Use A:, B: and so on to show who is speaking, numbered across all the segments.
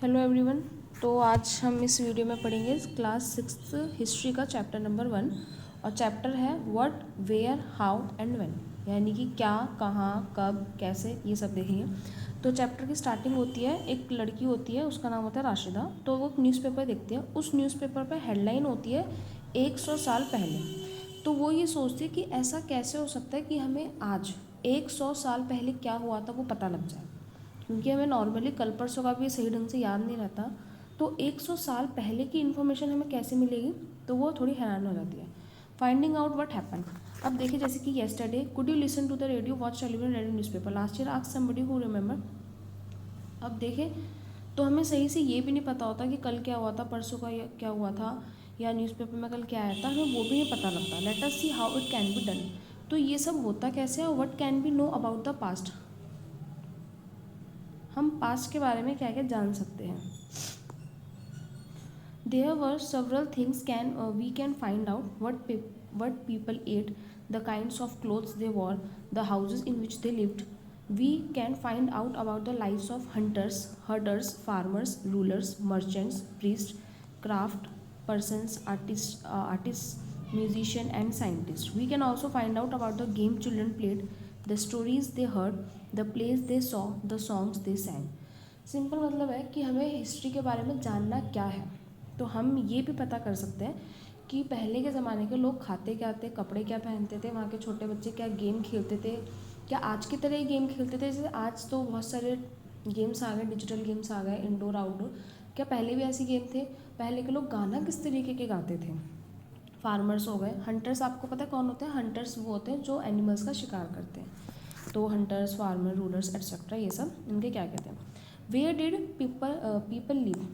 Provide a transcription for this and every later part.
A: Hello everyone. तो आज हम इस वीडियो में पढ़ेंगे क्लास 6 हिस्ट्री का चैप्टर नंबर 1 और चैप्टर है what, where, how and when, यानी कि क्या, कहाँ, कब, कैसे, ये सब देखेंगे। तो चैप्टर की स्टार्टिंग होती है, एक लड़की होती है, उसका नाम होता है राशिदा। तो वो एक न्यूज़पेपर देखती है, उस न्यूज़पेपर पर हेडलाइन होती है 100 साल पहले। तो वो ये सोचती है कि ऐसा कैसे हो सकता है कि हमें आज 100 साल पहले क्या हुआ था वो पता लग जाए, क्योंकि हमें नॉर्मली कल परसों का भी सही ढंग से याद नहीं रहता। तो 100 साल पहले की इन्फॉर्मेशन हमें कैसे मिलेगी, तो वो थोड़ी हैरान हो जाती है। Finding out what happen. अब देखिए, जैसे कि yesterday could you listen to the radio, watch television, read newspaper, last year ask somebody who remember. अब देखें तो हमें सही से ये भी नहीं पता होता कि कल क्या हुआ था, परसों का क्या हुआ था, या न्यूज़पेपर में कल क्या आया था, हमें वो भी नहीं पता लगता। Let us see how it can be done. तो ये सब होता कैसे है, what can be know about the past, हम पास्ट के बारे में क्या क्या जान सकते हैं। There were several things we can find out what people ate, the kinds of clothes they wore, the houses in which they lived. We can find out about the lives of hunters, herders, farmers, rulers, merchants, priests, craft persons, artists, musicians, and scientists. We can also find out about the game children played, the stories they heard, the plays they saw, the songs they sang. Simple मतलब है कि हमें history के बारे में जानना क्या है। तो हम ये भी पता कर सकते हैं कि पहले के ज़माने के लोग खाते क्या थे, कपड़े क्या पहनते थे, वहाँ के छोटे बच्चे क्या गेम खेलते थे, क्या आज की तरह ही गेम खेलते थे। जैसे आज तो बहुत सारे गेम्स आ गए, डिजिटल गेम्स आ गए, इंडोर आउटडोर, क्या पहले भी ऐसे गेम थे। पहले के लोग गाना किस तरीके के गाते थे। फार्मर्स हो गए, हंटर्स, आपको पता है कौन होते हैं हंटर्स, वो होते हैं जो एनिमल्स का शिकार करते हैं। तो हंटर्स, फार्मर, रूलर्स एट्सेट्रा, ये सब इनके क्या कहते हैं। वेयर डिड पीपल लिव,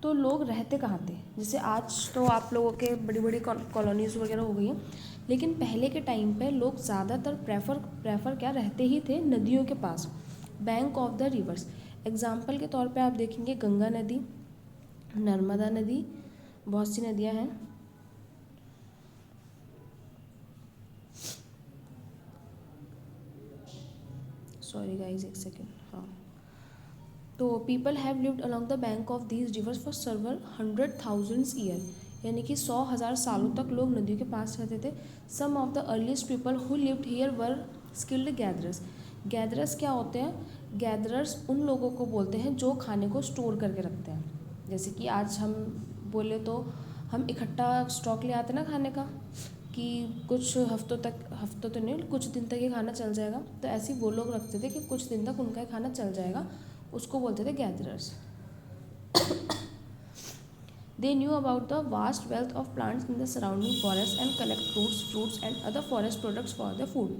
A: तो लोग रहते कहाँ थे। जैसे आज तो आप लोगों के बड़ी बड़ी कॉलोनीज़ वगैरह हो गई हैं, लेकिन पहले के टाइम पे लोग ज़्यादातर प्रेफर क्या रहते ही थे नदियों के पास, bank of the rivers. Example के तौर पे आप देखेंगे गंगा नदी, नर्मदा नदी, बहुत सी नदियाँ हैं। सॉरी गाइज, एक सेकेंड। हाँ, तो people have lived along the bank of these rivers for server 100,000 year, यानी कि 100,000 सालों तक लोग नदियों के पास रहते थे। Some of the earliest people who lived here were skilled gatherers. Gatherers क्या होते हैं, गैदरर्स उन लोगों को बोलते हैं जो खाने को स्टोर करके रखते हैं। जैसे कि आज हम बोले तो हम इकट्ठा स्टॉक ले आते ना खाने का, कि कुछ हफ्तों तो नहीं, कुछ दिन तक ये खाना चल जाएगा। तो ऐसे ही वो लोग रखते थे कि कुछ दिन तक उनका खाना चल जाएगा, उसको बोलते थे gatherers. They knew about the vast wealth of plants in the surrounding forest and collect fruits and other forest products for the food.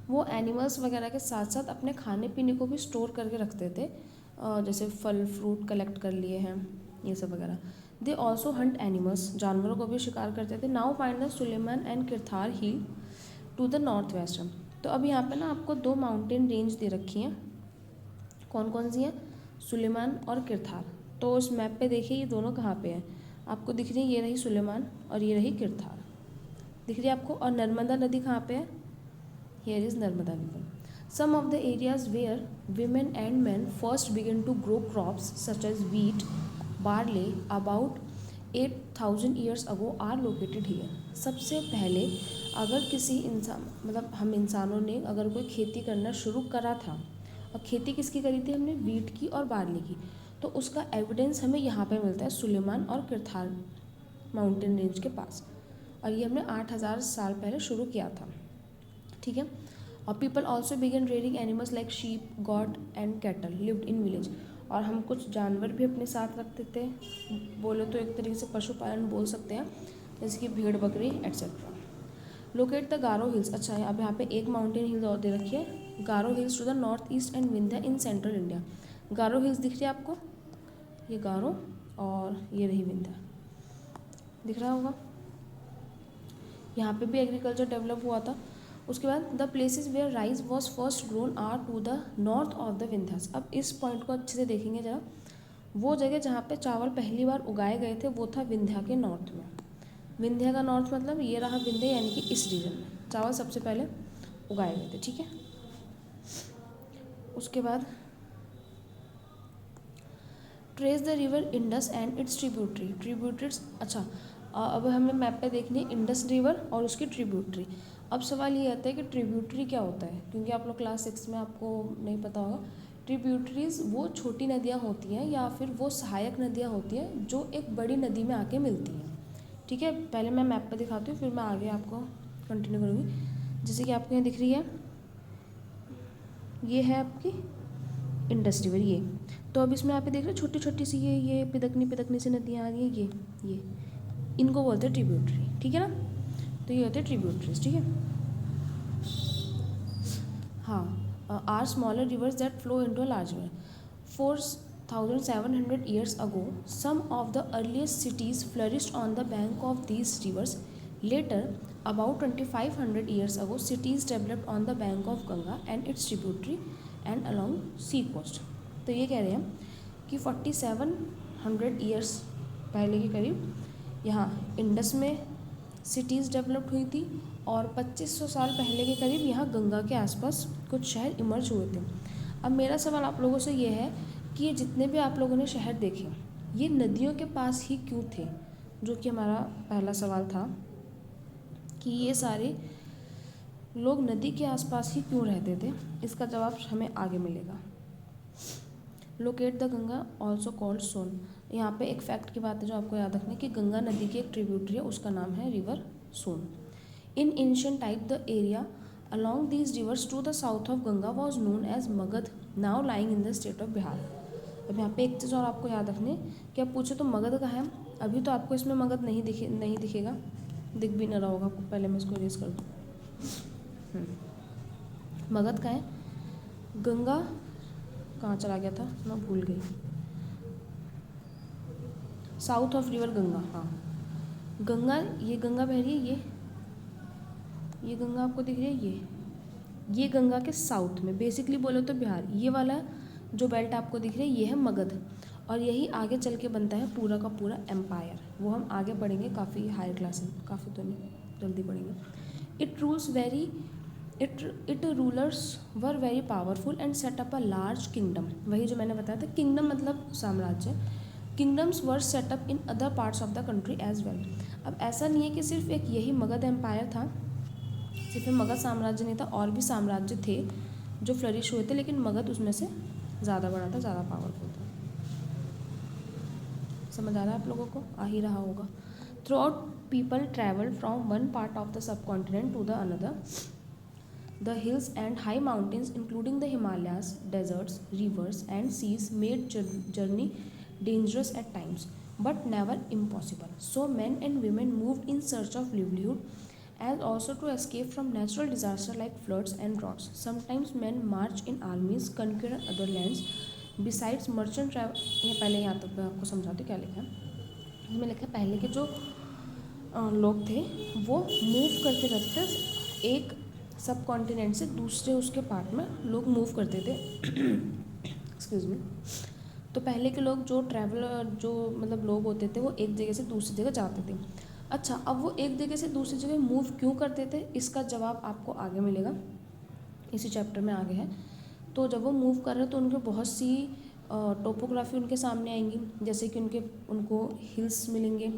A: वो एनिमल्स वगैरह के साथ साथ अपने खाने पीने को भी स्टोर करके रखते थे, जैसे फल फ्रूट कलेक्ट कर लिए हैं, ये सब वगैरह। दे ऑल्सो हंट एनिमल्स, जानवरों को भी शिकार करते थे। Now find the Sulaiman and Kirthar hill to the north west. तो अब यहाँ पे ना आपको दो माउंटेन रेंज दे रखी हैं, कौन कौन सी हैं, सुलेमान और किरथार। तो उस मैप पे देखिए ये दोनों कहाँ पे हैं, आपको दिख रही है, ये रही सुलेमान और ये रही किरथार, दिख रही है आपको। और नर्मदा नदी कहाँ पे है, here is Narmada river. Some of the areas where women and men first began to grow crops such as wheat, barley about 8,000 years ago are located here. सबसे पहले अगर किसी इंसान, मतलब हम इंसानों ने अगर कोई खेती करना शुरू करा था, और खेती किसकी करी थी हमने, वीट की और बार्ली की, तो उसका एविडेंस हमें यहाँ पे मिलता है सुलेमान और किरथार माउंटेन रेंज के पास। और ये हमने 8,000 साल पहले शुरू किया था, ठीक है। और people also began rearing animals like sheep, goat and cattle lived in village. और हम कुछ जानवर भी अपने साथ रखते थे, बोले तो एक तरीके से पशुपालन बोल सकते हैं, जैसे कि भेड़ बकरी etcetera. Locate the Garo hills. अच्छा है, अब यहाँ पे एक माउंटेन हिल और दे रखी है, Garo hills to the north east and Vindhya in central India. Garo hills दिख रही है आपको, ये गारो और ये रही विंध्या, दिख रहा होगा। यहाँ पे भी एग्रीकल्चर डेवलप हुआ था। उसके बाद the places where rice was first grown are to the north of the Vindhyas. अब इस पॉइंट को अच्छे से देखेंगे जरा, वो जगह जहाँ पे चावल पहली बार उगाए गए थे वो था विंध्या के नॉर्थ में। विंध्या का नॉर्थ मतलब ये रहा विंध्या, यानी कि इस रीजन में चावल सबसे पहले उगाए गए थे, ठीक है। उसके बाद trace the river Indus and it's tributaries. अच्छा, अब हमें मैप पे देखनी है इंडस रिवर और उसकी ट्रिब्यूटरी। अब सवाल ये आता है कि ट्रिब्यूटरी क्या होता है, क्योंकि आप लोग क्लास 6 में आपको नहीं पता होगा। ट्रिब्यूटरीज वो छोटी नदियाँ होती हैं या फिर वो सहायक नदियाँ होती हैं जो एक बड़ी नदी में आके मिलती हैं। ठीक है, पहले मैं मैप पे दिखाती हूँ, फिर मैं आगे आपको कंटिन्यू करूँगी। जैसे कि आपको यहाँ दिख रही है, ये है आपकी इंडस रिवर, ये। तो अब इसमें आप देख रहे हो छोटी छोटी सी ये पिदकनी सी नदियाँ आ रही हैं, ये इनको बोलते हैं ट्रिब्यूटरी। ठीक है ना, तो ये होते हैं ट्रिब्यूटरीज। ठीक है, हाँ। Are smaller rivers that flow into a large river. 4700 years ago, some of the earliest cities flourished on the bank of these rivers. Later, about 2500 years ago, cities developed on the bank of Ganga and its tributary and along sea coast. तो ये कह रहे हैं कि 4700 years पहले के करीब यहाँ इंडस में सिटीज़ डेवलप हुई थी और 2500 साल पहले के करीब यहाँ गंगा के आसपास कुछ शहर इमर्ज हुए थे। अब मेरा सवाल आप लोगों से ये है कि ये जितने भी आप लोगों ने शहर देखे, ये नदियों के पास ही क्यों थे, जो कि हमारा पहला सवाल था कि ये सारे लोग नदी के आसपास ही क्यों रहते थे। इसका जवाब हमें आगे मिलेगा। Locate the Ganga also called Son. यहाँ पे एक फैक्ट की बात है जो आपको याद रखनी है कि गंगा नदी की एक ट्रिब्यूटरी है, उसका नाम है river Son. In ancient time the area along these rivers to the south of Ganga was known as Magad, now lying in the state of Bihar. अब यहाँ पे एक चीज़ और आपको याद रखनी है कि आप पूछे तो मगध कहाँ है। अभी तो आपको इसमें मगध नहीं दिखेगा, दिख भी नहीं रहा होगा आपको। पहले मैं इसको इरेज कर दूँ। मगध कहाँ है, गंगा कहाँ चला गया था, मैं भूल गई। साउथ ऑफ रिवर गंगा, हाँ गंगा, ये गंगा बह रही है, ये गंगा आपको दिख रही है, ये गंगा के साउथ में, बेसिकली बोले तो बिहार। ये वाला जो बेल्ट आपको दिख रही है ये है मगध, और यही आगे चल के बनता है पूरा का पूरा एम्पायर। वो हम आगे पढ़ेंगे काफ़ी हायर क्लास में, काफ़ी तो नहीं, जल्दी पढ़ेंगे। It rulers were very powerful and set up a large kingdom. वही जो मैंने बताया था, किंगडम मतलब साम्राज्य। Kingdoms were set up in other parts of the country as well. अब ऐसा नहीं है कि सिर्फ एक यही मगध एम्पायर था, सिर्फ मगध साम्राज्य नहीं था, और भी साम्राज्य थे जो फ्लरिश हुए थे, लेकिन मगध उसमें से ज़्यादा बड़ा था, ज़्यादा पावरफुल था। समझ आ रहा है आप लोगों को, आ ही रहा होगा। Throughout people travel from one part of the subcontinent to the another. The hills and high mountains including the Himalayas, deserts, rivers and seas made journey dangerous at times but never impossible. So men and women moved in search of livelihood as also to escape from natural disaster like floods and droughts. Sometimes men march in armies, conquer other lands. Besides merchant travel, ये पहले यहाँ तक मैं आपको समझाती क्या लिखा है। इसमें लिखा है पहले के जो लोग थे वो मूव करते रहते थे, एक सब कॉन्टिनेंट से दूसरे उसके पार्ट में लोग मूव करते थे। Excuse me. तो पहले के लोग जो ट्रैवलर, जो मतलब लोग होते थे, वो एक जगह से दूसरी जगह जाते थे। अच्छा, अब वो एक जगह से दूसरी जगह मूव क्यों करते थे, इसका जवाब आपको आगे मिलेगा, इसी चैप्टर में आगे है। तो जब वो मूव कर रहे हैं तो उनके बहुत सी टोपोग्राफी उनके सामने आएंगी, जैसे कि उनको हिल्स मिलेंगे,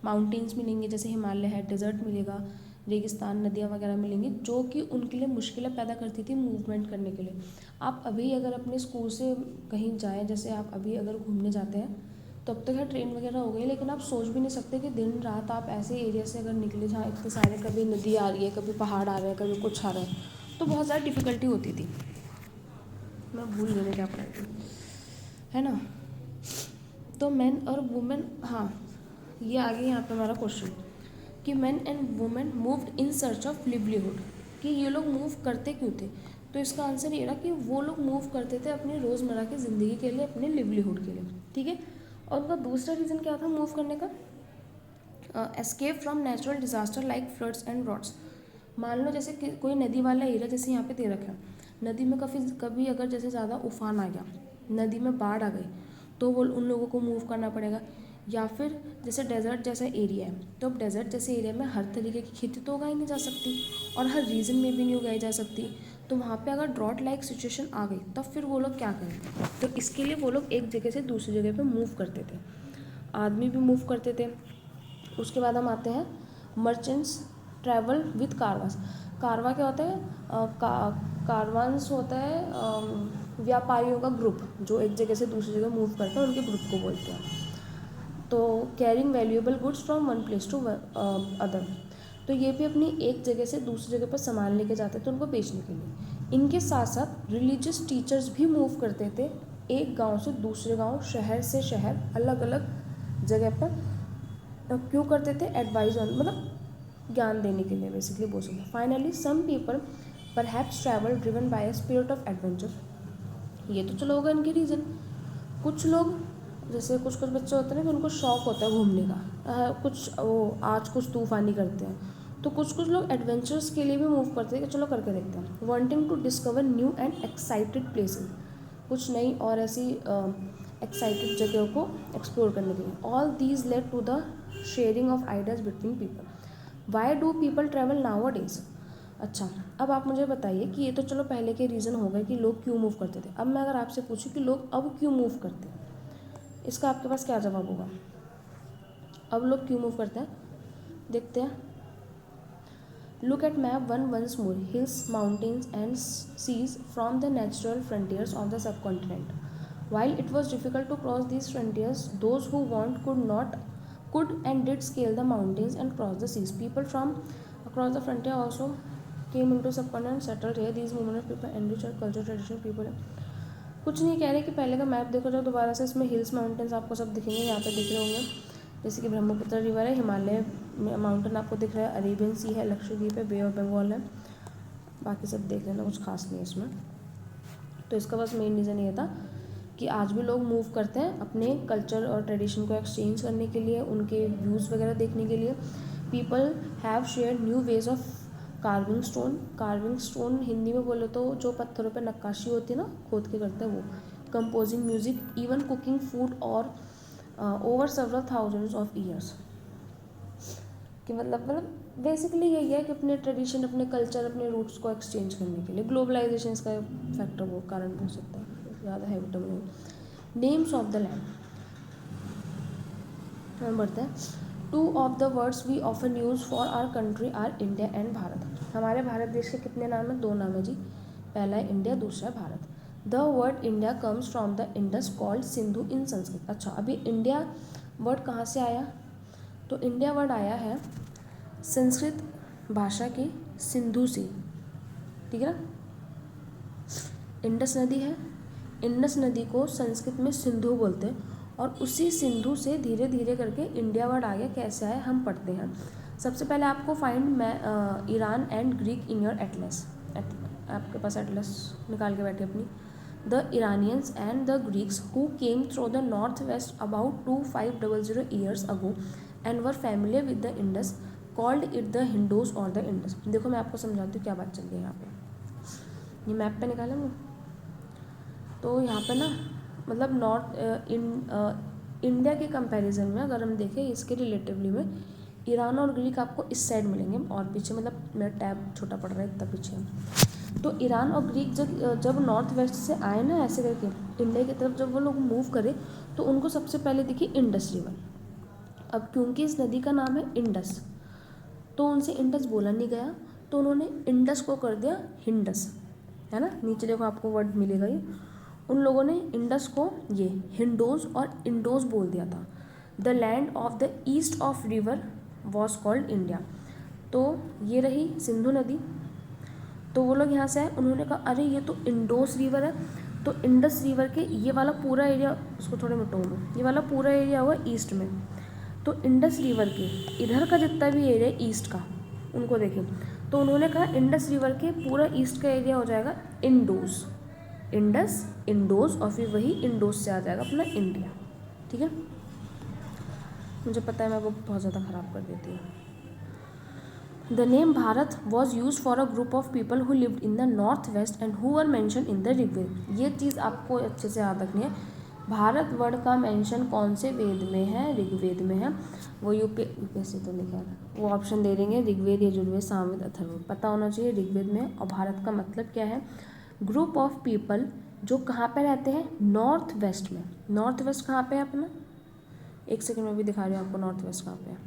A: माउंटेन्स मिलेंगे, जैसे हिमालय है, डेजर्ट मिलेगा, रेगिस्तान, नदियाँ वगैरह मिलेंगी, जो कि उनके लिए मुश्किलें पैदा करती थी मूवमेंट करने के लिए। आप अभी अगर अपने स्कूल से कहीं जाएं, जैसे आप अभी अगर घूमने जाते हैं तो अब तक है ट्रेन वगैरह हो गई, लेकिन आप सोच भी नहीं सकते कि दिन रात आप ऐसे एरिया से अगर निकले जहाँ इतने सारे, कभी नदी आ रही है, कभी पहाड़ आ रहे हैं, कभी कुछ आ रहा है, तो बहुत ज़्यादा डिफ़िकल्टी होती थी। मैं भूल गई मैं क्या पढ़ाई थी, है ना। तो मैन और वुमेन, हाँ ये आगे यहाँ पे हमारा क्वेश्चन कि man and women moved in search of livelihood, कि ये लोग मूव करते क्यों थे। तो इसका आंसर ये रहा कि वो लोग मूव करते थे अपनी रोज़मर्रा की ज़िंदगी के लिए, अपने लिवलीहुड के लिए। ठीक है, और उनका दूसरा रीज़न क्या था मूव करने का, escape from natural disaster like floods and droughts. मान लो जैसे कि कोई नदी वाला एरिया, जैसे यहाँ पे दे रखा है, नदी में कभी अगर जैसे ज़्यादा उफान आ गया, नदी में बाढ़ आ गई, तो वो उन लोगों को मूव करना पड़ेगा। या फिर जैसे डेजर्ट जैसा एरिया है, तो अब डेजर्ट जैसे एरिया में हर तरीके की खेती तो उगाई नहीं जा सकती और हर रीजन में भी नहीं उगाई जा सकती। तो तो वहाँ पे अगर ड्रॉट लाइक सिचुएशन आ गई तब फिर वो लोग क्या करेंगे, तो इसके लिए वो लोग एक जगह से दूसरी जगह पे मूव करते थे, आदमी भी मूव करते थे। उसके बाद हम आते हैं मर्चेंट्स ट्रैवल विथ कारवास। कारवा क्या होता है, कारवांस होता है व्यापारियों का ग्रुप जो एक जगह से दूसरी जगह मूव करते हैं, उनके ग्रुप को बोलते हैं। तो carrying valuable goods from one place to other, तो ये भी अपनी एक जगह से दूसरी जगह पर सामान लेके जाते थे उनको बेचने के लिए। इनके साथ साथ रिलीजियस टीचर्स भी मूव करते थे एक गांव से दूसरे गांव, शहर से शहर, अलग अलग जगह पर। क्यों करते थे, एडवाइज ऑन, मतलब ज्ञान देने के लिए बेसिकली बोल सकते हैं। Finally some people perhaps travel driven by a spirit of adventure, ये तो चलो होगा इनके रीज़न। कुछ लोग जैसे कुछ कुछ बच्चे होते हैं ना कि उनको शौक होता है घूमने का, कुछ वो आज कुछ तूफानी करते हैं, तो कुछ कुछ लोग एडवेंचर्स के लिए भी मूव करते हैं कि चलो करके देखते हैं। Wanting to discover new and excited places, कुछ नई और ऐसी एक्साइटेड जगहों को एक्सप्लोर करने के लिए। All these led to the sharing of ideas between people. Why do people travel nowadays. अच्छा, अब आप मुझे बताइए कि ये तो चलो पहले के रीज़न हो गए कि लोग क्यों मूव करते थे। अब मैं अगर आपसे पूछूं कि लोग अब क्यों मूव करते हैं, इसका आपके पास क्या जवाब होगा। अब लोग क्यों मूव करते हैं, देखते हैं। Look at map one once more, hills, mountains and seas from the natural frontiers of the subcontinent. While it was difficult to cross these frontiers, those who want could and did scale the mountains and cross the seas. People from across the frontier also came into subcontinent and settled here. These movement of people enrich our culture, tradition, people. कुछ नहीं कह रहे कि पहले का map देखो जब दोबारा से, इसमें हिल्स माउंटेन्स आपको सब दिखेंगे, यहाँ पे दिख रहे होंगे, जैसे कि ब्रह्मपुत्र रिवर है, हिमालय माउंटेन आपको दिख रहा है, अरेबियन सी है, लक्षद्वीप है, बे ऑफ बंगाल है, बाकी सब देख लेना, कुछ खास नहीं है इसमें। तो इसका बस मेन रीज़न ये था कि आज भी लोग मूव करते हैं अपने कल्चर और ट्रेडिशन को एक्सचेंज करने के लिए, उनके व्यूज़ वगैरह देखने के लिए। People have share new ways of carving stone. Carving stone Hindi में बोले तो जो पत्थरों पे नक्काशी होती है ना, खोद के करते हैं वो। Composing music, even cooking food और over several thousands of years. कि मतलब बेसिकली यही है कि अपने ट्रेडिशन, अपने कल्चर, अपने रूट्स को एक्सचेंज करने के लिए। ग्लोबलाइजेशन इसका फैक्टर वो कारण हो सकता है, ज़्यादा हैवी टर्म नहीं। नेम्स ऑफ द लैंड हम बढ़ते हैं। Two of the words we often use for our country are India and Bharat. हमारे भारत देश के कितने नाम हैं, दो नाम है जी, पहला है इंडिया, दूसरा है Bharat. The word India comes from the Indus called Sindhu in Sanskrit. अच्छा, अभी इंडिया वर्ड कहाँ से आया, तो इंडिया वर्ड आया है संस्कृत भाषा की सिंधु से, ठीक है ना। इंडस नदी है, इंडस नदी को संस्कृत में सिंधु बोलते हैं, और उसी सिंधु से धीरे धीरे करके इंडिया वर्ड आ गया। कैसे आया हम पढ़ते हैं। सबसे पहले आपको find Iran and Greek in your atlas. आपके पास एटलस निकाल के बैठे अपनी। The Iranians and the Greeks who came through the north west about 2500 years ago and were familiar with the Indus called it the Hindos or the Indus. देखो मैं आपको समझाती हूँ क्या बात चल रही है यहाँ पे। ये मैप पे निकाला मैं, तो यहाँ पे ना मतलब नॉर्थ इंडिया के कंपैरिजन में अगर हम देखें इसके रिलेटिवली में, ईरान और ग्रीक आपको इस साइड मिलेंगे और पीछे, मतलब मेरा टैब छोटा पड़ रहा है इतना पीछे। तो ईरान और ग्रीक जब नॉर्थ वेस्ट से आए ना ऐसे करके इंडिया की तरफ, जब वो लोग मूव करे तो उनको सबसे पहले दिखी इंडस रिवर। अब क्योंकि इस नदी का नाम है इंडस, तो उनसे इंडस बोला नहीं गया, तो उन्होंने इंडस को कर दिया हिंडस, है ना। नीचे देखो आपको वर्ड मिलेगा ये। उन लोगों ने इंडस को ये हिंडोस और इंडोस बोल दिया था। The land of the east of river was called India. तो ये रही सिंधु नदी, तो वो लोग यहाँ से आए, उन्होंने कहा अरे ये तो इंडोस रिवर है, तो इंडस रिवर के ये वाला पूरा एरिया, उसको थोड़े मिटाओ में, ये वाला पूरा एरिया हुआ ईस्ट में, तो इंडस रिवर के इधर का जितना भी एरिया ईस्ट का उनको देखें, तो उन्होंने कहा इंडस रिवर के पूरा ईस्ट का एरिया हो जाएगा इंडोस, इंडस इंडोस, और फिर वही इंडोस से आ जाएगा अपना इंडिया, ठीक है। मुझे पता है मैं वो बहुत ज़्यादा ख़राब कर देती हूँ। The name Bharat was use for a group of people who lived in the north west and who were mention in the Rigveda. ये चीज़ आपको अच्छे से याद रखनी है भारत वर्ड का मेंशन कौन से वेद में है? ऋग्वेद में है। वो यूपीएससी तो नहीं कह रहा, वो ऑप्शन दे देंगे ऋग्वेद, यजुर्वेद, सामवेद, अथर्ववेद। पता होना चाहिए ऋग्वेद में। और भारत का मतलब क्या है? ग्रुप ऑफ पीपल जो कहाँ पे रहते हैं? नॉर्थ वेस्ट में। नॉर्थ वेस्ट कहाँ पे है अपना? एक सेकंड में भी दिखा रही हूँ आपको नॉर्थ वेस्ट कहाँ पे है।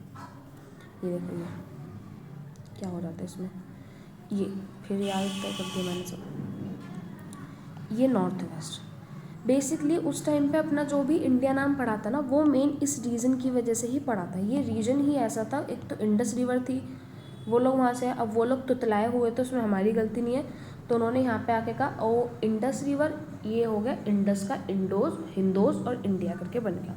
A: ये देखो, ये क्या हो जाता है इसमें, ये फिर याद कर दिया मैंने सब। ये नॉर्थ वेस्ट बेसिकली उस टाइम पे अपना जो भी इंडिया नाम पड़ा था ना, वो मेन इस रीजन की वजह से ही पड़ा था। ये रीजन ही ऐसा था। एक तो इंडस रिवर थी, वो लोग वहाँ से, अब वो लोग तुतलाए हुए तो उसमें हमारी गलती नहीं है, तो उन्होंने यहाँ पे आके कहा ओ इंडस रिवर, ये हो गया इंडस का इंडोज, हिंदोज और इंडिया करके बन गया।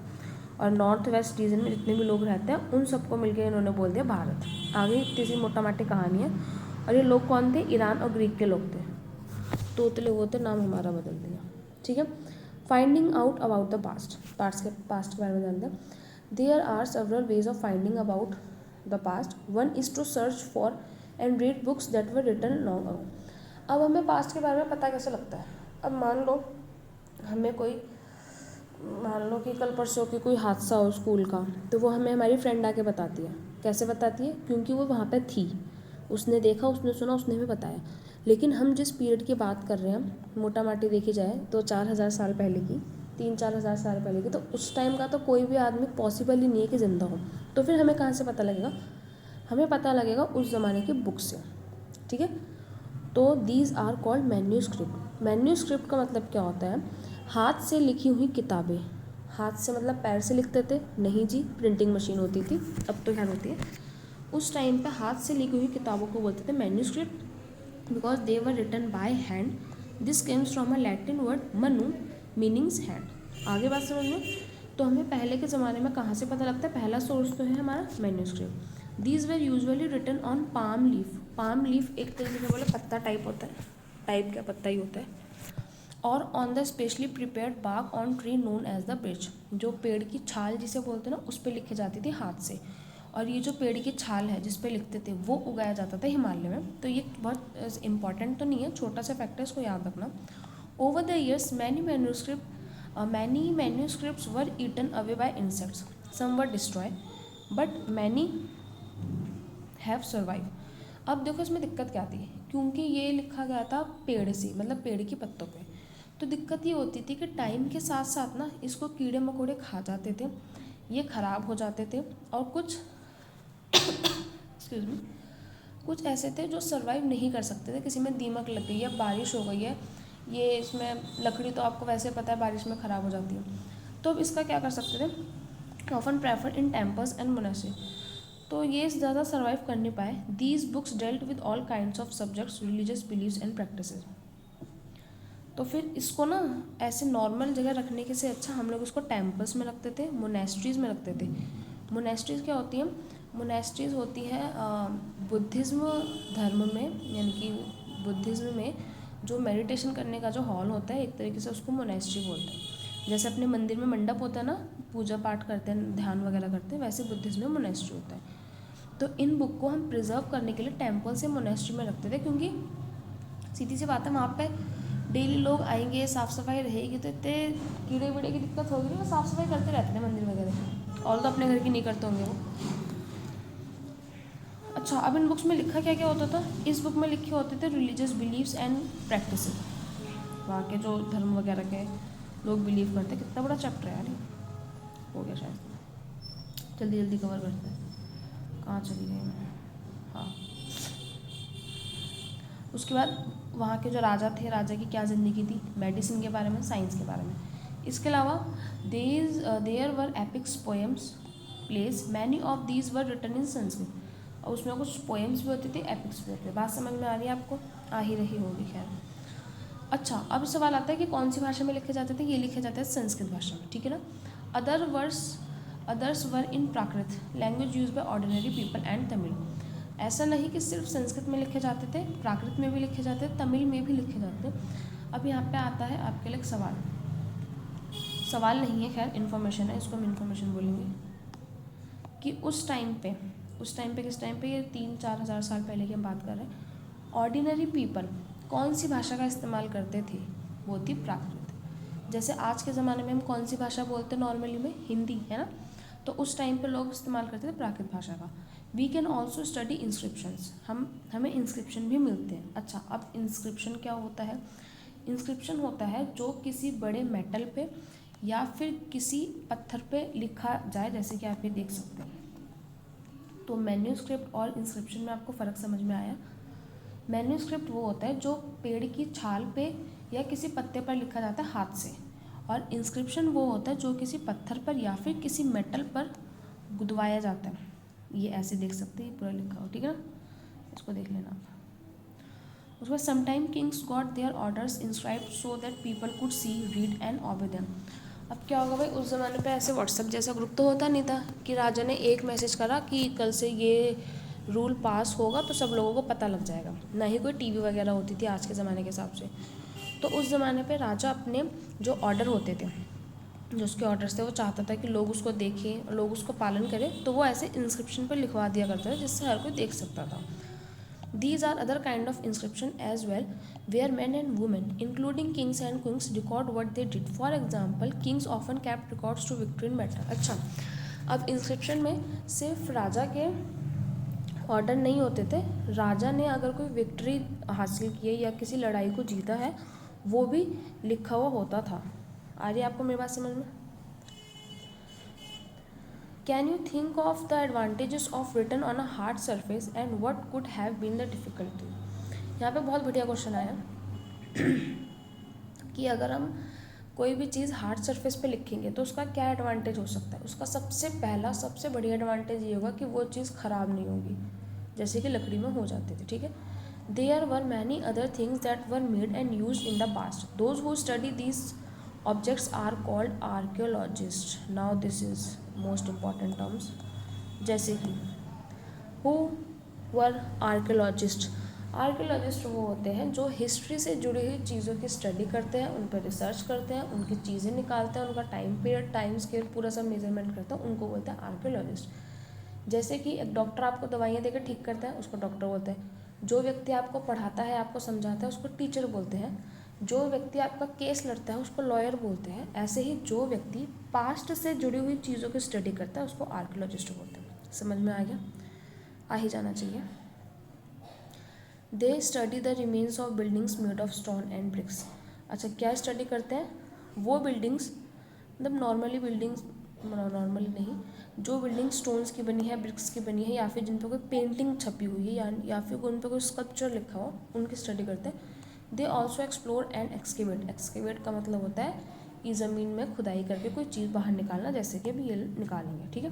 A: और नॉर्थ वेस्ट रीजन में जितने भी लोग रहते हैं उन सबको मिलकर इन्होंने बोल दिया भारत। आगे इतनी सी मोटा माटी कहानी है। और ये लोग कौन थे? ईरान और ग्रीक के लोग थे। तो उतले हुए थे, नाम हमारा बदल दिया। ठीक है। Finding out about the past के बारे में जानते हैं। There are several ways of finding about the past. One is to search for and read books that were written long ago. अब हमें पास्ट के बारे में पता कैसे लगता है? अब मान लो हमें कोई, मान लो कि कल परसों की कोई हादसा हो स्कूल का, तो वो हमें हमारी फ्रेंड आके बताती है। कैसे बताती है? क्योंकि वो वहाँ पे थी, उसने देखा, उसने सुना, उसने हमें बताया। लेकिन हम जिस पीरियड की बात कर रहे हैं, मोटा माटी देखी जाए तो 4,000 साल पहले की, 3-4 हज़ार साल पहले की, तो उस टाइम का तो कोई भी आदमी पॉसिबल ही नहीं है कि ज़िंदा हो। तो फिर हमें कहाँ से पता लगेगा? हमें पता लगेगा उस ज़माने की बुक से। ठीक है। तो these are called manuscript. Manuscript का मतलब क्या होता है? हाथ से लिखी हुई किताबें। हाथ से मतलब पैर से लिखते थे? नहीं जी, प्रिंटिंग मशीन होती थी, अब तो खैर होती है। उस टाइम पे हाथ से लिखी हुई किताबों को बोलते थे manuscript, because they were written by hand. This comes from a Latin word manu meanings hand. आगे बात समझ में? तो हमें पहले के ज़माने में कहाँ से पता लगता है? पहला सोर्स तो है हमारा manuscript. These were usually written on palm leaf. Palm leaf एक तरीके से बोले पत्ता टाइप होता है, टाइप का पत्ता ही होता है। और on the specially prepared bark on tree known as the birch. जो पेड़ की छाल जिसे बोलते हैं ना, उस पर लिखी जाती थी हाथ से। और ये जो पेड़ की छाल है जिस पे लिखते थे, वो उगाया जाता था हिमालय में। तो ये बहुत इंपॉर्टेंट तो नहीं है, छोटा सा फैक्टर, इसको याद रखना। Over the years many manuscripts were eaten away by insects, some were destroy but many have survive. अब देखो इसमें दिक्कत क्या थी? क्योंकि ये लिखा गया था पेड़ से, मतलब पेड़ की पत्तों पे, तो दिक्कत ये होती थी कि टाइम के साथ साथ ना इसको कीड़े मकोड़े खा जाते थे, ये ख़राब हो जाते थे। और कुछ एक्सक्यूज़ मी, कुछ ऐसे थे जो सर्वाइव नहीं कर सकते थे। किसी में दीमक लग गई है, बारिश हो गई है, ये इसमें लकड़ी तो आपको वैसे पता है बारिश में ख़राब हो जाती है, तो अब इसका क्या कर सकते थे? Often prefer in temples and monastery. तो ये ज़्यादा सर्वाइव कर नहीं पाए। These books dealt with all kinds of subjects, religious beliefs and practices. तो फिर इसको ना ऐसे नॉर्मल जगह रखने के से अच्छा हम लोग इसको टेम्पल्स में रखते थे, मोनेस्ट्रीज़ में रखते थे। मोनेस्ट्रीज़ क्या होती हैं? मोनेस्ट्रीज़ होती है बुद्धिज़्म धर्म में, यानी कि बुद्धिज़्म में जो मेडिटेशन करने का जो हॉल होता है, एक तरीके से उसको मोनेस्ट्री बोलते हैं। जैसे अपने मंदिर में मंडप होता है ना, पूजा पाठ करते हैं, ध्यान वगैरह करते हैं, वैसे बुद्धिज़्म में मोनेस्ट्री होता है। तो इन बुक को हम प्रिजर्व करने के लिए टेम्पल से मोनेस्ट्री में रखते थे, क्योंकि सीधी सी बात है, वहाँ पे डेली लोग आएंगे, साफ़ सफाई रहेगी, तो इतने कीड़े वीड़े की दिक्कत होगी नहीं। साफ़ सफाई करते रहते थे मंदिर वगैरह, और तो अपने घर की नहीं करते होंगे वो। अच्छा, अब इन बुक्स में लिखा क्या क्या होता था? इस बुक में लिखे होते थे रिलीजियस बिलीव्स एंड प्रैक्टिस, वहाँ के जो धर्म वगैरह के लोग बिलीव करते। कितना बड़ा चैप्टर है यार, हो गया शायद, जल्दी जल्दी कवर करते हैं। कहाँ चली गई मैं? हाँ, उसके बाद वहाँ के जो राजा थे, राजा की क्या ज़िंदगी थी, मेडिसिन के बारे में, साइंस के बारे में। इसके अलावा there were epics, poems, plays, many of these were written in Sanskrit. और उसमें कुछ पोएम्स भी होते थे, एपिक्स भी होते थे। बात समझ में आ रही है आपको? आ ही रही होगी खैर। अच्छा, अब सवाल आता है कि कौन सी भाषा में लिखे जाते थे? ये लिखे जाते हैं संस्कृत भाषा में, ठीक है ना। Others were in Prakrit, language use by ordinary people and Tamil. ऐसा नहीं कि सिर्फ संस्कृत में लिखे जाते थे, प्राकृत में भी लिखे जाते थे, तमिल में भी लिखे जाते थे। अब यहाँ पे आता है आपके लिए एक सवाल नहीं है, खैर इन्फॉर्मेशन है, इसको हम इन्फॉर्मेशन बोलेंगे कि उस टाइम पे किस टाइम पे, ये 3-4 हज़ार साल पहले की हम बात कर रहे हैं। ऑर्डिनरी पीपल कौन सी भाषा का इस्तेमाल करते थे? वो थी प्राकृत। जैसे आज के ज़माने में हम कौन सी भाषा बोलते हैं नॉर्मली में, हिंदी, है ना। तो उस टाइम पे लोग इस्तेमाल करते थे प्राकृत भाषा का। We can also study inscriptions, हमें इंस्क्रिप्शन भी मिलते हैं। अच्छा, अब इंस्क्रिप्शन क्या होता है? इंस्क्रिप्शन होता है जो किसी बड़े मेटल पे या फिर किसी पत्थर पे लिखा जाए, जैसे कि आप ये देख सकते हैं। तो मैन्यूस्क्रिप्ट और इंस्क्रिप्शन में आपको फ़र्क समझ में आया? मैन्यूस्क्रिप्ट वो होता है जो पेड़ की छाल पे या किसी पत्ते पर लिखा जाता है हाथ से, और इंस्क्रिप्शन वो होता है जो किसी पत्थर पर या फिर किसी मेटल पर गुदवाया जाता है। ये ऐसे देख सकते हैं, पूरा लिखा हो, ठीक है ना, इसको देख लेना आप। उसके बाद sometime Kings got there orders inscribed so that people could see, read and obey them. अब क्या होगा भाई, उस ज़माने पे ऐसे व्हाट्सएप जैसा ग्रुप तो होता नहीं था कि राजा ने एक मैसेज करा कि कल से ये रूल पास होगा तो सब लोगों को पता लग जाएगा। ना ही कोई टीवी वगैरह होती थी आज के ज़माने के हिसाब से। तो उस ज़माने पे राजा अपने जो ऑर्डर होते थे, जो उसके ऑर्डर्स थे, वो चाहता था कि लोग उसको देखें और लोग उसको पालन करें, तो वो ऐसे इंस्क्रिप्शन पर लिखवा दिया करता था जिससे हर कोई देख सकता था। These are other kind of inscription as well, where men and women, including kings and queens, record what they did. For example, kings often kept records to victory in battle. अच्छा, अब इंस्क्रिप्शन में सिर्फ राजा के order नहीं होते थे, राजा ने अगर कोई विक्ट्री हासिल की है या किसी लड़ाई को जीता है, वो भी लिखा हुआ होता था। आ रही है आपको मेरी बात समझ में? Can you think of the advantages of written on a hard surface and what could have been the difficulty? यहाँ पे बहुत बढ़िया क्वेश्चन आया कि अगर हम कोई भी चीज़ हार्ड सरफेस पे लिखेंगे तो उसका क्या एडवांटेज हो सकता है। उसका सबसे बढ़िया एडवांटेज ये होगा कि वो चीज़ ख़राब नहीं होगी, जैसे कि लकड़ी में हो जाते थे, ठीक है। There were many other things that were made and use in the past. Those who study these objects are called archaeologist. Now this is most important terms, जैसे कि हु वर आर्कियोलॉजिस्ट। आर्कियोलॉजिस्ट वो होते हैं जो history से जुड़ी हुई चीज़ों की स्टडी करते हैं, उन पर रिसर्च करते हैं, उनकी चीज़ें निकालते हैं, उनका टाइम पीरियड, टाइम स्केल, पूरा सब मेजरमेंट करते हैं, उनको बोलते हैं आर्कियोलॉजिस्ट। जैसे कि एक डॉक्टर आपको दवाइयाँ देकर ठीक करता है, उसको डॉक्टर बोलते हैं। जो व्यक्ति आपको पढ़ाता है, आपको समझाता है, उसको टीचर बोलते हैं। जो व्यक्ति आपका केस लड़ता है, उसको लॉयर बोलते हैं। ऐसे ही जो व्यक्ति पास्ट से जुड़ी हुई चीज़ों की स्टडी करता है, उसको आर्कियोलॉजिस्ट बोलते हैं। समझ में आ गया? आ ही जाना चाहिए। They study the remains of buildings made of stone and bricks. अच्छा, क्या स्टडी करते हैं? वो बिल्डिंग्स, मतलब नॉर्मली नहीं, जो बिल्डिंग स्टोन्स की बनी है, ब्रिक्स की बनी है, या फिर जिन पर कोई पेंटिंग छपी हुई है या फिर उन पर कोई स्कल्पचर लिखा हो, उनकी स्टडी करते हैं। They also explore and excavate. Excavate का मतलब होता है कि ज़मीन में खुदाई करके कोई चीज़ बाहर निकालना, जैसे कि अभी ये निकालेंगे, ठीक है।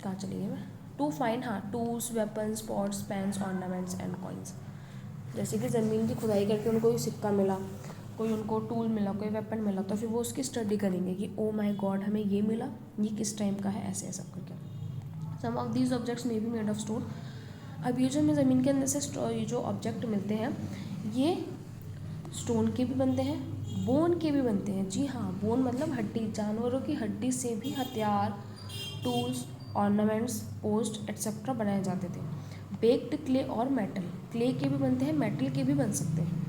A: कहाँ चली गई मैं? टू फाइंड, हाँ, tools, weapons, pots, pans, ornaments and coins. जैसे कि ज़मीन की खुदाई करके उनको कोई सिक्का मिला, कोई उनको टूल मिला, कोई वेपन मिला, तो फिर वो उसकी स्टडी करेंगे कि ओ माय गॉड, हमें ये मिला, ये किस टाइम का है, ऐसे सब करके। Some of these objects may be made of stone. अब ये जो हमें ज़मीन के अंदर से ये जो ऑब्जेक्ट मिलते हैं, ये स्टोन के भी बनते हैं, बोन के भी बनते हैं। जी हाँ, बोन मतलब हड्डी, जानवरों की हड्डी से भी हथियार, टूल्स, ऑर्नामेंट्स, पोस्ट एट्सेट्रा बनाए जाते थे। बेक्ड क्ले और मेटल, क्ले के भी बनते हैं, मेटल के भी बन सकते हैं।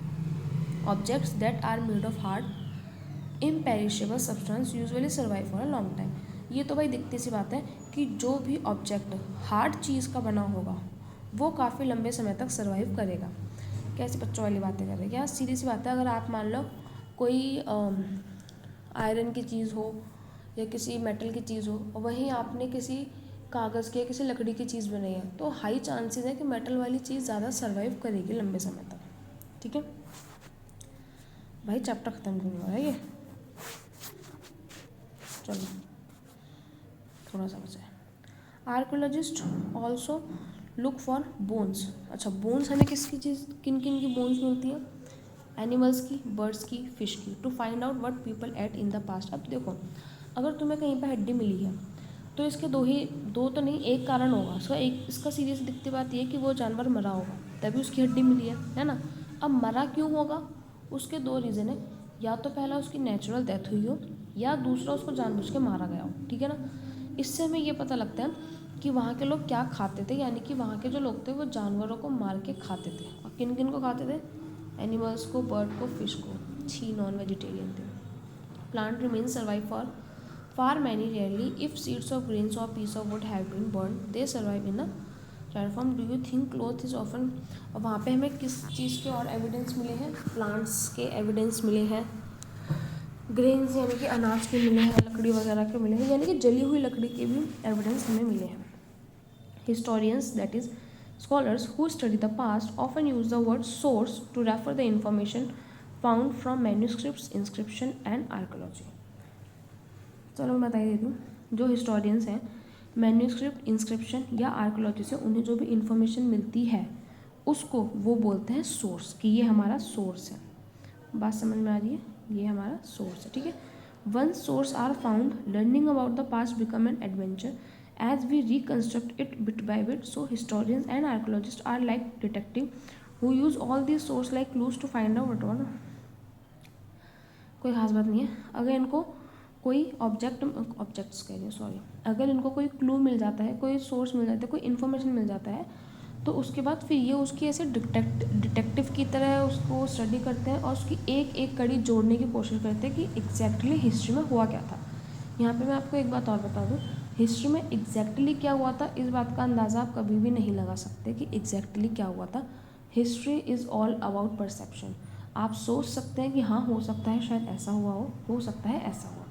A: Objects that are made of hard imperishable substance usually survive for a long time. ये तो भाई दिखती सी बात है कि जो भी ऑब्जेक्ट हार्ड चीज़ का बना होगा वो काफ़ी लंबे समय तक सर्वाइव करेगा। कैसे बच्चों वाली बातें कर रहे हैं क्या? सीधी सी बात है, अगर आप मान लो कोई आयरन की चीज़ हो या किसी मेटल की चीज़ हो, और वहीं आपने किसी कागज़ की या किसी लकड़ी की चीज़ बनाई है, तो हाई चांसेस है कि मेटल वाली चीज़ ज़्यादा सर्वाइव करेगी लंबे समय तक, ठीक है भाई। चैप्टर ख़त्म क्यों हो रहा है ये? चलो थोड़ा सा बचा है। Archaeologist also look for bones. अच्छा, बोन्स हमें किसकी चीज़, किन किन की बोन्स मिलती हैं? एनिमल्स की, बर्ड्स की, फिश की, to find out what people ate in the past. अब देखो, अगर तुम्हें कहीं पर हड्डी मिली है तो इसके दो तो नहीं, एक कारण होगा इसका। इसका सीरियस दिखती बात ये है कि वो जानवर मरा होगा तभी उसकी हड्डी मिली है ना। अब मरा क्यों होगा? उसके दो रीज़न है, या तो पहला उसकी नेचुरल डेथ हुई हो, या दूसरा उसको जानबूझ के मारा गया हो, ठीक है ना। इससे हमें ये पता लगता है कि वहाँ के लोग क्या खाते थे, यानी कि वहाँ के जो लोग थे वो जानवरों को मार के खाते थे। और किन किन को खाते थे? एनिमल्स को, बर्ड को, फिश को। छी, नॉन वेजिटेरियन थे। plant remains survive for far many rarely if seeds of grains or piece of wood have been burned they survive in a dry form. Do you think cloth is often, और वहाँ पे हमें किस चीज़ के और evidence मिले हैं, plants के एविडेंस मिले हैं, ग्रेन्स यानी कि अनाज के मिले हैं, लकड़ी वगैरह के मिले हैं, यानी कि जली हुई लकड़ी के भी एविडेंस हमें मिले हैं. Historians, that is scholars who study the past, often use the word source to refer the information found from manuscripts, inscription and archaeology. चलो मैं बता ही देती हूँ. जो हिस्टोरियंस हैं, मैन्यूस्क्रिप्ट, इंस्क्रिप्शन या आर्कोलॉजी से उन्हें जो भी इंफॉर्मेशन मिलती है उसको वो बोलते हैं सोर्स, कि ये हमारा सोर्स है. बात समझ में आ रही है? ये हमारा सोर्स है. ठीक है. Once source are found, learning about the past become an adventure as we reconstruct it bit by bit. So historians and archaeologists are like detective who use all these source like clues to find out what was. कोई खास बात नहीं है. अगर इनको कोई objects कह रही हूँ सॉरी, अगर इनको कोई क्लू मिल जाता है, कोई सोर्स मिल जाता है, कोई इन्फॉर्मेशन मिल जाता है, तो उसके बाद फिर ये उसकी ऐसे डिटेक्टिव की तरह उसको स्टडी करते हैं और उसकी एक एक कड़ी जोड़ने की कोशिश करते हैं कि एग्जैक्टली हिस्ट्री में हुआ क्या था. यहाँ पे मैं आपको एक बात और बता दूँ, हिस्ट्री में एग्जैक्टली क्या हुआ था इस बात का अंदाज़ा आप कभी भी नहीं लगा सकते कि एग्जैक्टली क्या हुआ था. History is all about perception. आप सोच सकते हैं कि हाँ हो सकता है शायद ऐसा हुआ हो सकता है ऐसा हुआ.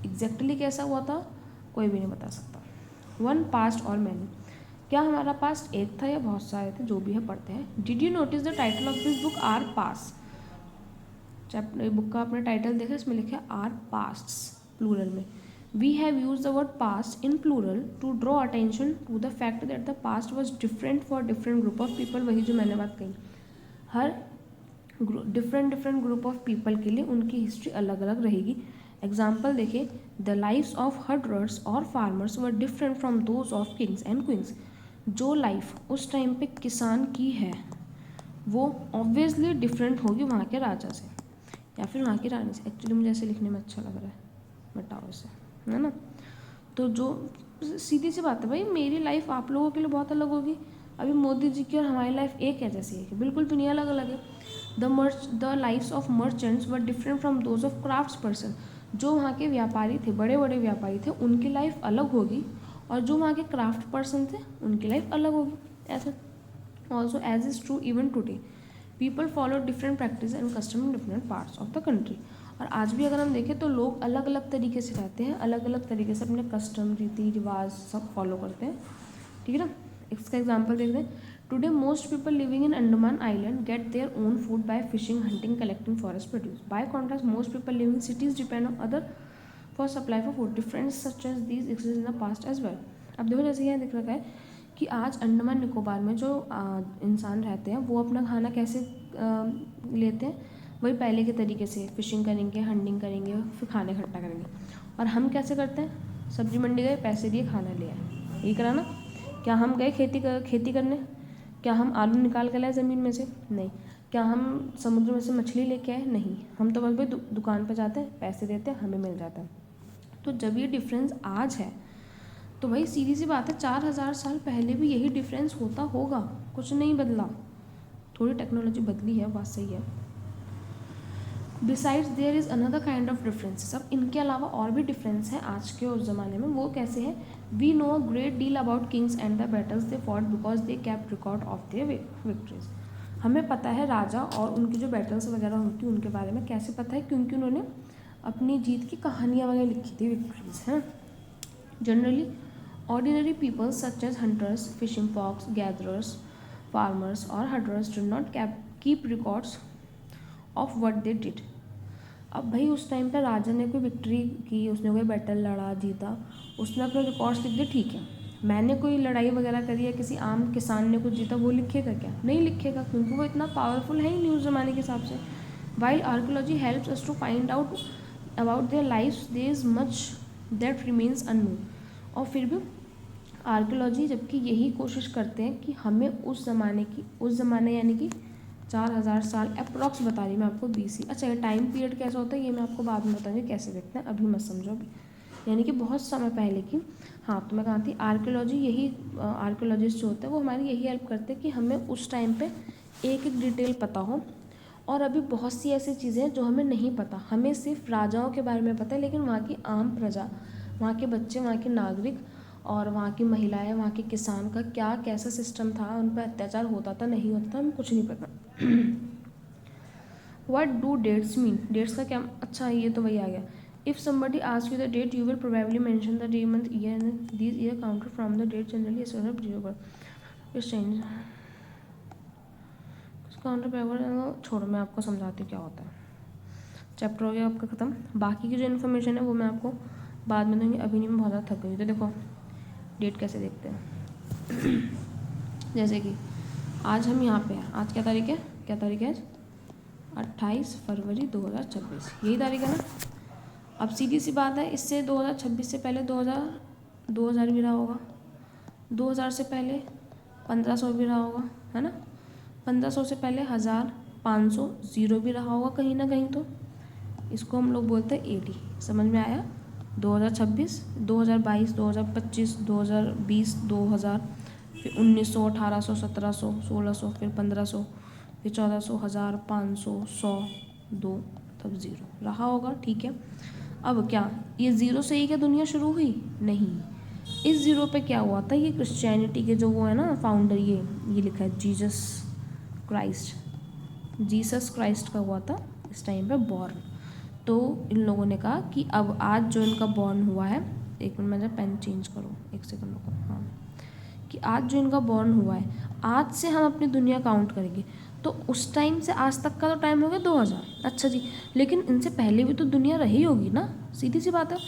A: एग्जैक्टली कैसा हुआ था कोई भी नहीं बता सकता. वन पास्ट और मैनी. क्या हमारा पास्ट एक था या बहुत सारे थे, जो भी है पढ़ते हैं. Did you notice the title of this book our past. Chapter book का आपने टाइटल देखा, इसमें लिखा है आर पास्ट्स प्लूरल में. We have use the word past in plural to draw attention to the fact that the past was different for different group of people. वही जो मैंने बात कही, हर डिफरेंट ग्रुप ऑफ पीपल के लिए उनकी हिस्ट्री अलग अलग रहेगी. एग्जाम्पल देखिए, द लाइफ्स ऑफ हर्डर्स और farmers were different from those of Kings and queen's. जो लाइफ उस टाइम पे किसान की है वो ऑब्वियसली डिफरेंट होगी वहाँ के राजा से या फिर वहाँ की रानी से. एक्चुअली मुझे ऐसे लिखने में अच्छा लग रहा है, बताओ इसे, है ना. तो जो सीधी सी बात है भाई, मेरी लाइफ आप लोगों के लिए बहुत अलग होगी. अभी मोदी जी की और हमारी लाइफ एक है जैसी है, बिल्कुल भी नहीं अलग अलग है. The lifes of merchants were different from those of crafts person. जो वहाँ के व्यापारी थे, बड़े बड़े व्यापारी थे, उनकी लाइफ अलग होगी और जो वहाँ के क्राफ्ट पर्सन थे उनकी लाइफ अलग होगी. ऐसा also as is true even today. People follow different practice and custom in different parts of the country. और आज भी अगर हम देखें तो लोग अलग अलग तरीके से रहते हैं, अलग अलग तरीके से अपने कस्टम, रीति रिवाज सब फॉलो करते हैं. ठीक है ना. इसका एग्जाम्पल देखते हैं. Today most people living in Andaman island get their own food by fishing, hunting, collecting forest produce. By contrast most people living cities depend on other for supply for food. Difference such as these exist in the past as well. अब देखो जैसे यहाँ दिख रखा है कि आज अंडमान निकोबार में जो इंसान रहते हैं वो अपना खाना कैसे लेते हैं, वही पहले के तरीके से फिशिंग करेंगे, हंटिंग करेंगे, फिर खाना इकट्ठा करेंगे. और हम कैसे करते हैं, सब्जी मंडी गए, पैसे दिए, खाना ले आए, यही करा ना. क्या हम गए खेती करने, क्या हम आलू निकाल कर लाए ज़मीन में से, नहीं. क्या हम समुद्र में से मछली लेके आए, नहीं. हम तो बस भाई दुकान पर जाते हैं, पैसे देते हैं, हमें मिल जाता है. तो जब ये डिफरेंस आज है तो भाई सीधी सी बात है 4000 साल पहले भी यही डिफरेंस होता होगा, कुछ नहीं बदला. थोड़ी टेक्नोलॉजी बदली है, बात सही है. Besides there is another kind of differences. अब इनके अलावा और भी डिफरेंस है आज के उस ज़माने में. वो कैसे है? We know a great deal about kings and the battles they fought because they kept record of their victories. हमें पता है राजा और उनकी जो बैटल्स वगैरह होती उनके बारे में. कैसे पता है? क्योंकि उन्होंने अपनी जीत की कहानियाँ वगैरह लिखी थी, विक्ट्रीज हैं. Generally ordinary people such as hunters, fishing folks, gatherers, farmers or herders did not keep records of what they did. अब भाई उस टाइम पे राजा ने कोई विक्ट्री की, उसने कोई बैटल लड़ा, जीता, उसने अपने रिकॉर्ड्स लिख दिए, ठीक है. मैंने कोई लड़ाई वगैरह करी है, किसी आम किसान ने कुछ जीता, वो लिखेगा क्या? नहीं लिखेगा, क्योंकि वो इतना पावरफुल है ही नहीं उस ज़माने के हिसाब से. While archaeology helps us to find out about their lifes, there is much that remains unknown. और फिर भी आर्कियोलॉजी जबकि यही कोशिश करते हैं कि हमें उस ज़माने यानी कि 4000 साल अप्रॉक्स बता रही मैं आपको BC. अच्छा, ये टाइम पीरियड कैसा होता है ये मैं आपको बाद में बताऊँगी कैसे देखते हैं, अभी मत समझो अभी. यानी कि बहुत समय पहले की. हाँ, तो मैं कहा थी आर्कियोलॉजी यही आर्कियोलॉजिस्ट जो होते हैं वो हमारी यही हेल्प करते हैं कि हमें उस टाइम पे एक एक डिटेल पता हो और अभी बहुत सी ऐसी चीज़ें हैं जो हमें नहीं पता, हमें सिर्फ राजाओं के बारे में पता है, लेकिन वहाँ की आम प्रजा, वहाँ के बच्चे, वहाँ के नागरिक और वहाँ की महिलाएं, वहाँ के किसान का क्या कैसा सिस्टम था, उन पर अत्याचार होता था नहीं होता था, हमें कुछ नहीं पता। What do dates mean? Dates का क्या, अच्छा ये तो वही आ गया। If somebody asks you the date, you will probably mention the day, month, year, and these year counted from the date generally instead of zero पर. It's change. काउंटर पैवर छोड़ो, मैं आपको समझाती हूँ क्या होता है। चैप्टर हो गया आपका ख़त्म। बाकी की जो इन्फॉर्मेशन है वो मैं आपको बाद में दूँगी, अभी नहीं, मैं बहुत ज़्यादा थक गई। तो देखो डेट कैसे देखते हैं। जैसे कि आज हम यहाँ पे हैं, आज क्या तारीख है, क्या तारीख है आज, 28 फरवरी 2026, यही तारीख है ना। अब सीधी सी बात है, इससे 2026 से पहले 2000 भी रहा होगा, 2000 से पहले 1500 भी रहा होगा, है ना। 1500 से पहले 1500 ज़ीरो भी रहा होगा कहीं ना कहीं, तो इसको हम लोग बोलते हैं एडी। समझ में आया। 2026, 2022, 2025, 2020, 2000, फिर 1900, 1800, 1700, 1600, फिर 1500, फिर 1400, 1000, 500, 100, 2, तब ज़ीरो रहा होगा, ठीक है। अब क्या ये ज़ीरो से ही क्या दुनिया शुरू हुई, नहीं। इस ज़ीरो पे क्या हुआ था, ये क्रिश्चियनिटी के जो वो है ना फाउंडर, ये लिखा है जीसस क्राइस्ट का हुआ था इस टाइम पे बॉर्न। तो इन लोगों ने कहा कि अब आज जो इनका बॉर्न हुआ है, एक मिनट, मैं जब पेन चेंज करूँ, एक सेकंड रुको, हाँ, कि आज जो इनका बॉर्न हुआ है, आज से हम अपनी दुनिया काउंट करेंगे। तो उस टाइम से आज तक का तो टाइम हो गया 2000, अच्छा जी, लेकिन इनसे पहले भी तो दुनिया रही होगी ना, सीधी सी बात है।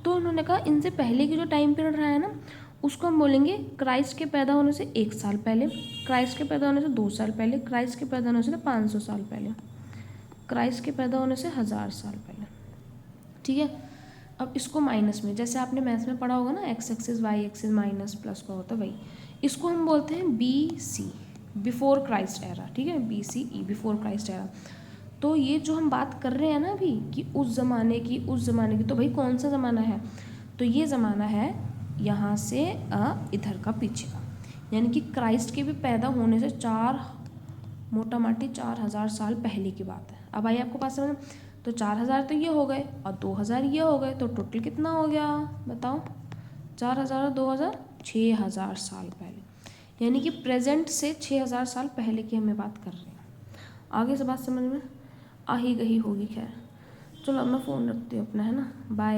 A: तो उन्होंने कहा इनसे पहले की जो टाइम पीरियड रहा है ना, उसको हम बोलेंगे क्राइस्ट के पैदा होने से 1 साल पहले, क्राइस्ट के पैदा होने से 2 साल पहले, क्राइस्ट के पैदा होने से 500 साल पहले, क्राइस्ट के पैदा होने से 1000 साल पहले, ठीक है। अब इसको माइनस में, जैसे आपने मैथ्स में पढ़ा होगा ना, X axis Y axis minus plus का होता है वही, इसको हम बोलते हैं BC, बिफोर क्राइस्ट एरा, ठीक है, BCE, बिफोर क्राइस्ट एरा। तो ये जो हम बात कर रहे हैं ना अभी कि उस ज़माने की, तो भाई कौन सा ज़माना है, तो ये ज़माना है यहाँ से इधर का पीछे का, यानी कि क्राइस्ट के भी पैदा होने से मोटा माटी 4000 साल पहले की बात है। अब आइए आपको पास समझ, तो 4000 तो ये हो गए और 2000 ये हो गए, तो टोटल कितना हो गया बताओ, 4000 और 2000, 6000 साल पहले, यानी कि प्रेजेंट से 6000 साल पहले की हमें बात कर रहे हैं। आगे से बात समझ में आ ही गई होगी, खैर चलो अब मैं फ़ोन रखती हूँ अपना, है ना, बाय।